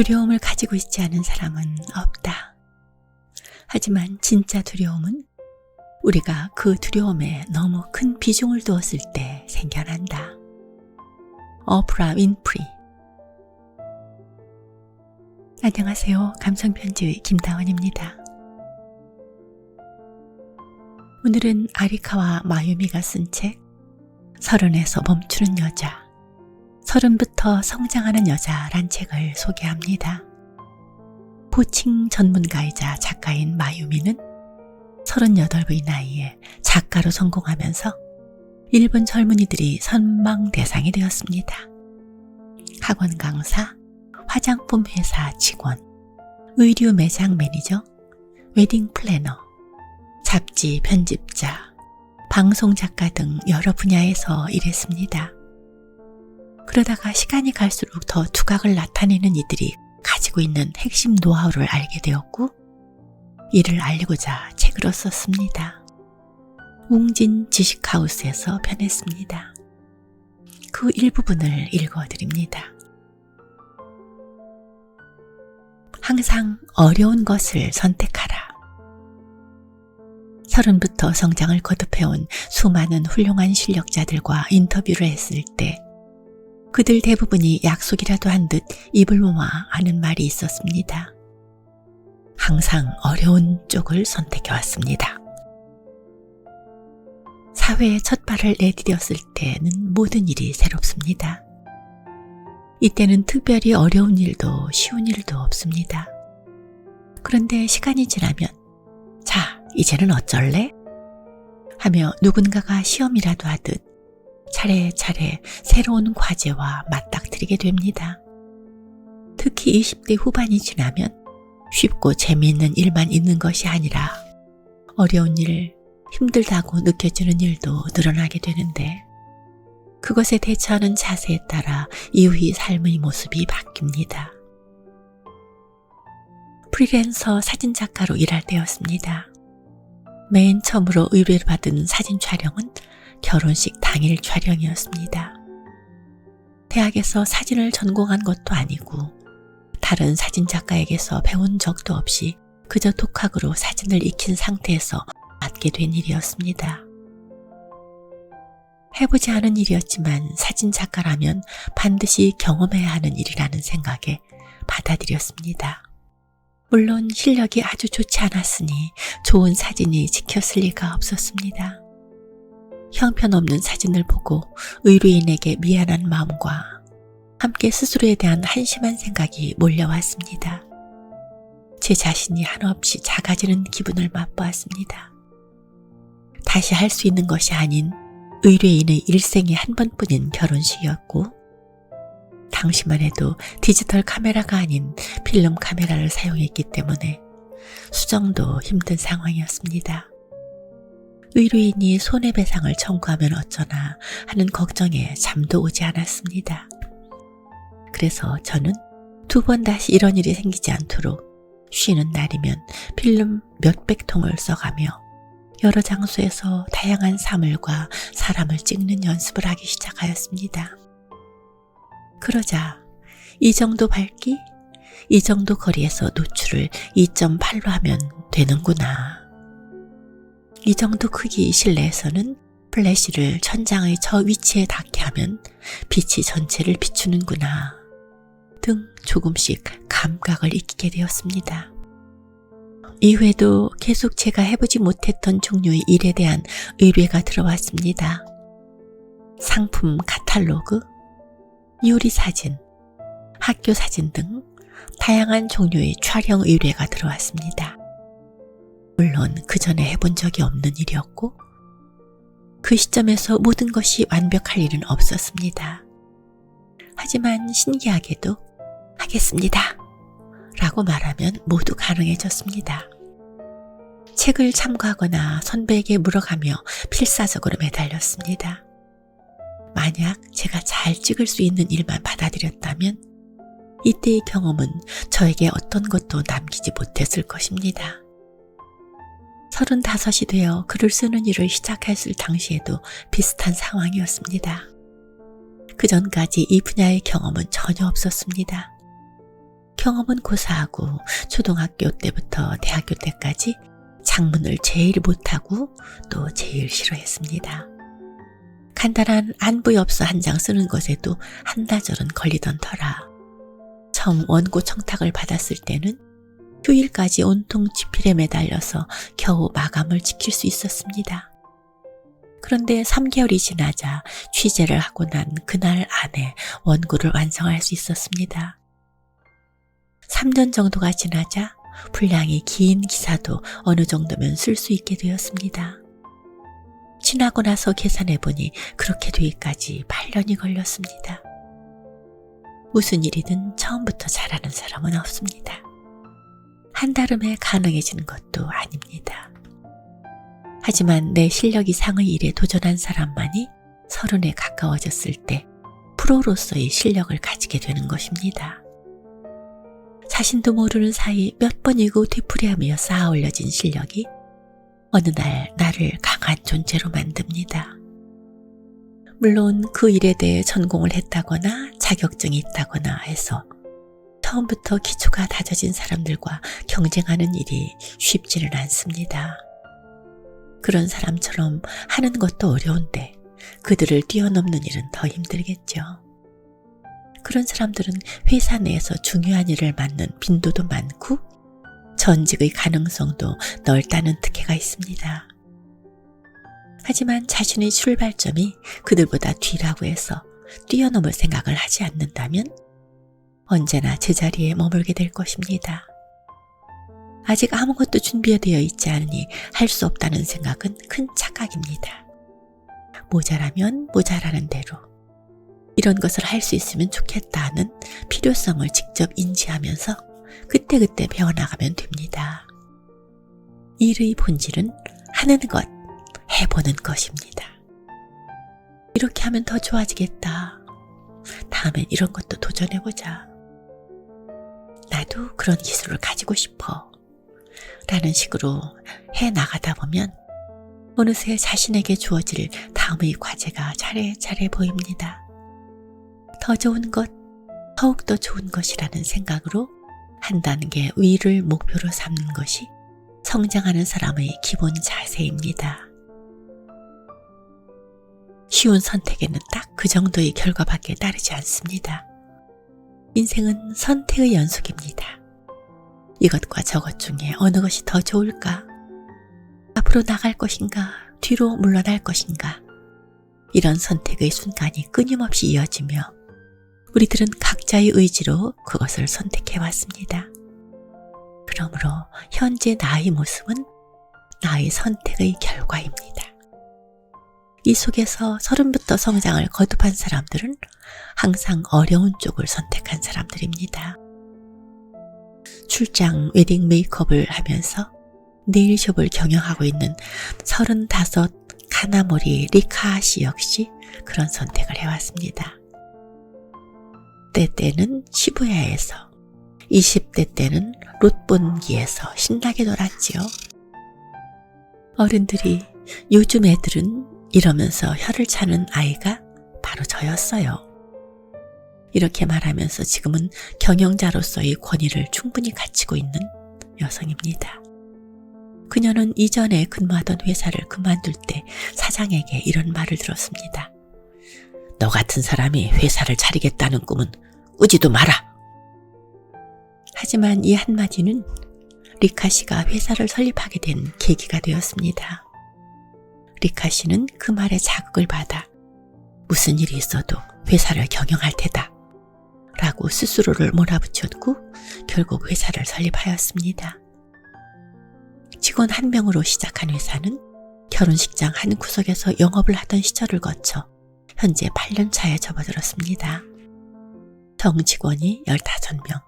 두려움을 가지고 있지 않은 사람은 없다. 하지만 진짜 두려움은 우리가 그 두려움에 너무 큰 비중을 두었을 때 생겨난다. 오프라 윈프리. 안녕하세요. 감성편지의 김다원입니다. 오늘은 아리카와 마유미가 쓴 책 서른에서 멈추는 여자, 서른부터 성장하는 여자란 책을 소개합니다. 호칭 전문가이자 작가인 마유미는 38의 나이에 작가로 성공하면서 일본 젊은이들이 선망 대상이 되었습니다. 학원 강사, 화장품 회사 직원, 의류 매장 매니저, 웨딩 플래너, 잡지 편집자, 방송 작가 등 여러 분야에서 일했습니다. 그러다가 시간이 갈수록 더 두각을 나타내는 이들이 가지고 있는 핵심 노하우를 알게 되었고, 이를 알리고자 책으로 썼습니다. 웅진 지식하우스에서 펴냈습니다. 그 일부분을 읽어드립니다. 항상 어려운 것을 선택하라. 서른부터 성장을 거듭해온 수많은 훌륭한 실력자들과 인터뷰를 했을 때 그들 대부분이 약속이라도 한 듯 입을 모아 하는 말이 있었습니다. 항상 어려운 쪽을 선택해왔습니다. 사회에 첫 발을 내디뎠을 때는 모든 일이 새롭습니다. 이때는 특별히 어려운 일도 쉬운 일도 없습니다. 그런데 시간이 지나면 자, 이제는 어쩔래? 하며 누군가가 시험이라도 하듯 차례차례 새로운 과제와 맞닥뜨리게 됩니다. 특히 20대 후반이 지나면 쉽고 재미있는 일만 있는 것이 아니라 어려운 일, 힘들다고 느껴지는 일도 늘어나게 되는데 그것에 대처하는 자세에 따라 이후의 삶의 모습이 바뀝니다. 프리랜서 사진작가로 일할 때였습니다. 맨 처음으로 의뢰를 받은 사진 촬영은 결혼식 당일 촬영이었습니다. 대학에서 사진을 전공한 것도 아니고 다른 사진작가에게서 배운 적도 없이 그저 독학으로 사진을 익힌 상태에서 맡게 된 일이었습니다. 해보지 않은 일이었지만 사진작가라면 반드시 경험해야 하는 일이라는 생각에 받아들였습니다. 물론 실력이 아주 좋지 않았으니 좋은 사진이 찍혔을 리가 없었습니다. 형편없는 사진을 보고 의뢰인에게 미안한 마음과 함께 스스로에 대한 한심한 생각이 몰려왔습니다. 제 자신이 한없이 작아지는 기분을 맛보았습니다. 다시 할 수 있는 것이 아닌 의뢰인의 일생에 한 번뿐인 결혼식이었고 당시만 해도 디지털 카메라가 아닌 필름 카메라를 사용했기 때문에 수정도 힘든 상황이었습니다. 의뢰인이 손해배상을 청구하면 어쩌나 하는 걱정에 잠도 오지 않았습니다. 그래서 저는 두 번 다시 이런 일이 생기지 않도록 쉬는 날이면 필름 몇백 통을 써가며 여러 장소에서 다양한 사물과 사람을 찍는 연습을 하기 시작하였습니다. 그러자 이 정도 밝기, 이 정도 거리에서 노출을 2.8로 하면 되는구나. 이 정도 크기 실내에서는 플래시를 천장의 저 위치에 닿게 하면 빛이 전체를 비추는구나 등 조금씩 감각을 익히게 되었습니다. 이후에도 계속 제가 해보지 못했던 종류의 일에 대한 의뢰가 들어왔습니다. 상품 카탈로그, 요리 사진, 학교 사진 등 다양한 종류의 촬영 의뢰가 들어왔습니다. 물론 그 전에 해본 적이 없는 일이었고 그 시점에서 모든 것이 완벽할 일은 없었습니다. 하지만 신기하게도 하겠습니다 라고 말하면 모두 가능해졌습니다. 책을 참고하거나 선배에게 물어가며 필사적으로 매달렸습니다. 만약 제가 잘 찍을 수 있는 일만 받아들였다면 이때의 경험은 저에게 어떤 것도 남기지 못했을 것입니다. 35이 되어 글을 쓰는 일을 시작했을 당시에도 비슷한 상황이었습니다. 그 전까지 이 분야의 경험은 전혀 없었습니다. 경험은 고사하고 초등학교 때부터 대학교 때까지 작문을 제일 못하고 또 제일 싫어했습니다. 간단한 안부엽서 한 장 쓰는 것에도 한나절은 걸리던 터라 처음 원고 청탁을 받았을 때는 휴일까지 온통 지필에 매달려서 겨우 마감을 지킬 수 있었습니다. 그런데 3개월이 지나자 취재를 하고 난 그날 안에 원고를 완성할 수 있었습니다. 3년 정도가 지나자 분량이 긴 기사도 어느 정도면 쓸 수 있게 되었습니다. 지나고 나서 계산해보니 그렇게 되기까지 8년이 걸렸습니다. 무슨 일이든 처음부터 잘하는 사람은 없습니다. 한달음에 가능해지는 것도 아닙니다. 하지만 내 실력 이상의 일에 도전한 사람만이 30에 가까워졌을 때 프로로서의 실력을 가지게 되는 것입니다. 자신도 모르는 사이 몇 번이고 되풀이하며 쌓아 올려진 실력이 어느 날 나를 강한 존재로 만듭니다. 물론 그 일에 대해 전공을 했다거나 자격증이 있다거나 해서 처음부터 기초가 다져진 사람들과 경쟁하는 일이 쉽지는 않습니다. 그런 사람처럼 하는 것도 어려운데 그들을 뛰어넘는 일은 더 힘들겠죠. 그런 사람들은 회사 내에서 중요한 일을 맡는 빈도도 많고 전직의 가능성도 넓다는 특혜가 있습니다. 하지만 자신의 출발점이 그들보다 뒤라고 해서 뛰어넘을 생각을 하지 않는다면 언제나 제자리에 머물게 될 것입니다. 아직 아무것도 준비되어 있지 않으니 할 수 없다는 생각은 큰 착각입니다. 모자라면 모자라는 대로 이런 것을 할 수 있으면 좋겠다는 필요성을 직접 인지하면서 그때그때 배워나가면 됩니다. 일의 본질은 하는 것, 해보는 것입니다. 이렇게 하면 더 좋아지겠다. 다음엔 이런 것도 도전해보자. 나도 그런 기술을 가지고 싶어. 라는 식으로 해나가다 보면 어느새 자신에게 주어질 다음의 과제가 차례차례 보입니다. 더 좋은 것, 더욱더 좋은 것이라는 생각으로 한 단계 위를 목표로 삼는 것이 성장하는 사람의 기본 자세입니다. 쉬운 선택에는 딱 그 정도의 결과밖에 따르지 않습니다. 인생은 선택의 연속입니다. 이것과 저것 중에 어느 것이 더 좋을까? 앞으로 나갈 것인가? 뒤로 물러날 것인가? 이런 선택의 순간이 끊임없이 이어지며 우리들은 각자의 의지로 그것을 선택해왔습니다. 그러므로 현재 나의 모습은 나의 선택의 결과입니다. 이 속에서 30부터 성장을 거듭한 사람들은 항상 어려운 쪽을 선택한 사람들입니다. 출장 웨딩 메이크업을 하면서 네일숍을 경영하고 있는 35 가나모리 리카 씨 역시 그런 선택을 해왔습니다. 때때는 시부야에서, 20대 때는 롯본기에서 신나게 놀았지요. 어른들이 요즘 애들은 이러면서 혀를 차는 아이가 바로 저였어요. 이렇게 말하면서 지금은 경영자로서의 권위를 충분히 갖추고 있는 여성입니다. 그녀는 이전에 근무하던 회사를 그만둘 때 사장에게 이런 말을 들었습니다. 너 같은 사람이 회사를 차리겠다는 꿈은 꾸지도 마라. 하지만 이 한마디는 리카 씨가 회사를 설립하게 된 계기가 되었습니다. 리카 씨는 그 말에 자극을 받아 무슨 일이 있어도 회사를 경영할 테다 라고 스스로를 몰아붙였고 결국 회사를 설립하였습니다. 직원 1명으로 시작한 회사는 결혼식장 한 구석에서 영업을 하던 시절을 거쳐 현재 8년 차에 접어들었습니다. 정직원이 15명,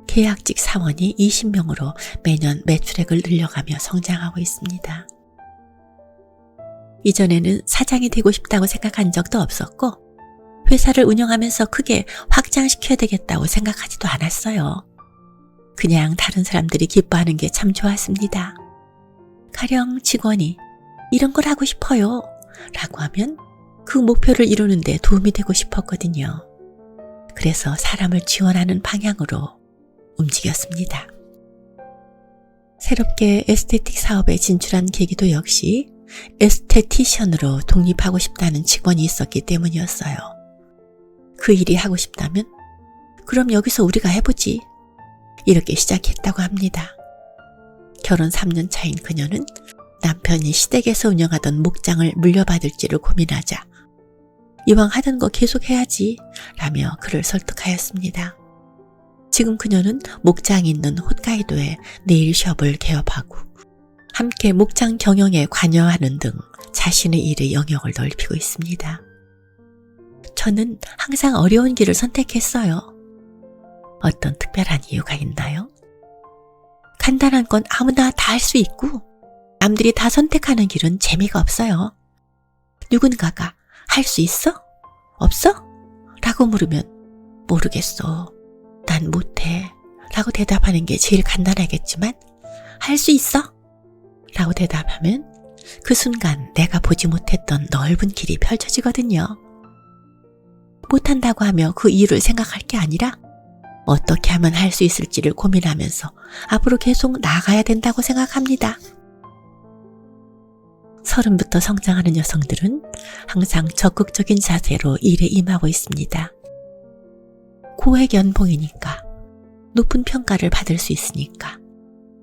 계약직 사원이 20명으로 매년 매출액을 늘려가며 성장하고 있습니다. 이전에는 사장이 되고 싶다고 생각한 적도 없었고 회사를 운영하면서 크게 확장시켜야 되겠다고 생각하지도 않았어요. 그냥 다른 사람들이 기뻐하는 게 참 좋았습니다. 가령 직원이 이런 걸 하고 싶어요 라고 하면 그 목표를 이루는 데 도움이 되고 싶었거든요. 그래서 사람을 지원하는 방향으로 움직였습니다. 새롭게 에스테틱 사업에 진출한 계기도 역시 에스테티션으로 독립하고 싶다는 직원이 있었기 때문이었어요. 그 일이 하고 싶다면 그럼 여기서 우리가 해보지. 이렇게 시작했다고 합니다. 결혼 3년 차인 그녀는 남편이 시댁에서 운영하던 목장을 물려받을지를 고민하자 이왕 하던 거 계속 해야지 라며 그를 설득하였습니다. 지금 그녀는 목장이 있는 홋카이도에 네일숍을 개업하고 함께 목장 경영에 관여하는 등 자신의 일의 영역을 넓히고 있습니다. 저는 항상 어려운 길을 선택했어요. 어떤 특별한 이유가 있나요? 간단한 건 아무나 다 할 수 있고 남들이 다 선택하는 길은 재미가 없어요. 누군가가 할 수 있어? 없어? 라고 물으면 모르겠어. 난 못해. 라고 대답하는 게 제일 간단하겠지만 할 수 있어? 라고 대답하면 그 순간 내가 보지 못했던 넓은 길이 펼쳐지거든요. 못한다고 하며 그 이유를 생각할 게 아니라 어떻게 하면 할 수 있을지를 고민하면서 앞으로 계속 나아가야 된다고 생각합니다. 30부터 성장하는 여성들은 항상 적극적인 자세로 일에 임하고 있습니다. 고액 연봉이니까, 높은 평가를 받을 수 있으니까,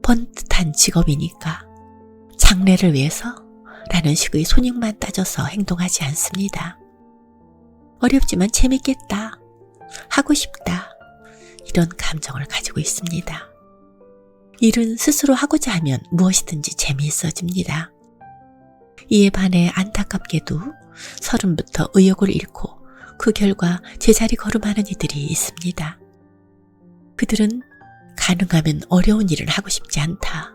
번듯한 직업이니까, 장래를 위해서 라는 식의 손익만 따져서 행동하지 않습니다. 어렵지만 재밌겠다, 하고 싶다, 이런 감정을 가지고 있습니다. 일은 스스로 하고자 하면 무엇이든지 재미있어집니다. 이에 반해 안타깝게도 30부터 의욕을 잃고 그 결과 제자리 걸음하는 이들이 있습니다. 그들은 가능하면 어려운 일을 하고 싶지 않다,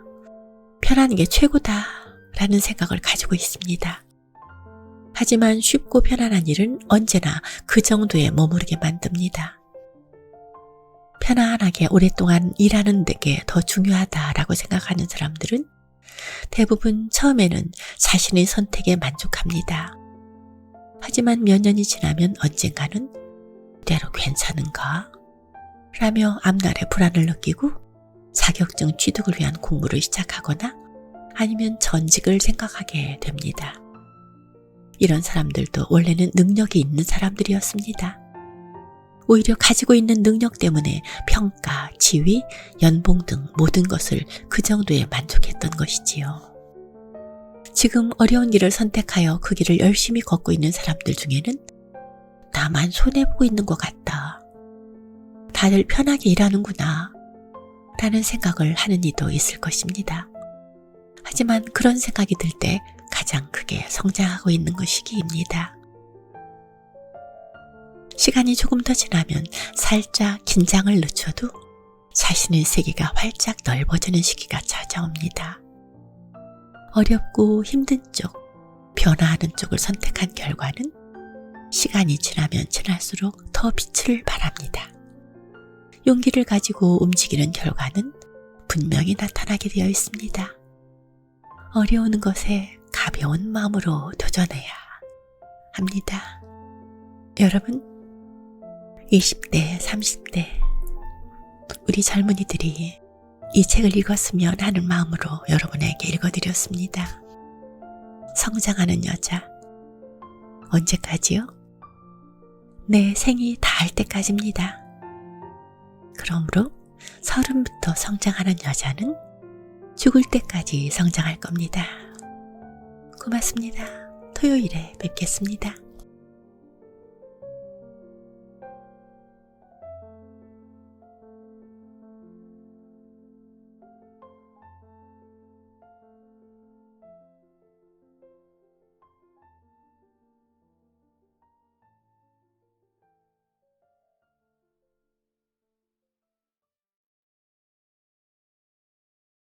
편한 게 최고다 라는 생각을 가지고 있습니다. 하지만 쉽고 편안한 일은 언제나 그 정도에 머무르게 만듭니다. 편안하게 오랫동안 일하는 게 더 중요하다라고 생각하는 사람들은 대부분 처음에는 자신의 선택에 만족합니다. 하지만 몇 년이 지나면 언젠가는 이대로 괜찮은가? 라며 앞날에 불안을 느끼고 자격증 취득을 위한 공부를 시작하거나 아니면 전직을 생각하게 됩니다. 이런 사람들도 원래는 능력이 있는 사람들이었습니다. 오히려 가지고 있는 능력 때문에 평가, 지위, 연봉 등 모든 것을 그 정도에 만족했던 것이지요. 지금 어려운 길을 선택하여 그 길을 열심히 걷고 있는 사람들 중에는 나만 손해보고 있는 것 같다, 다들 편하게 일하는구나 라는 생각을 하는 이도 있을 것입니다. 하지만 그런 생각이 들 때 가장 크게 성장하고 있는 시기입니다. 시간이 조금 더 지나면 살짝 긴장을 늦춰도 자신의 세계가 활짝 넓어지는 시기가 찾아옵니다. 어렵고 힘든 쪽, 변화하는 쪽을 선택한 결과는 시간이 지나면 지날수록 더 빛을 발합니다. 용기를 가지고 움직이는 결과는 분명히 나타나게 되어 있습니다. 어려운 것에 가벼운 마음으로 도전해야 합니다. 여러분, 20대, 30대 우리 젊은이들이 이 책을 읽었으면 하는 마음으로 여러분에게 읽어드렸습니다. 성장하는 여자, 언제까지요? 내 생이 닿을 때까지입니다. 그러므로 30부터 성장하는 여자는 죽을 때까지 성장할 겁니다. 고맙습니다. 토요일에 뵙겠습니다.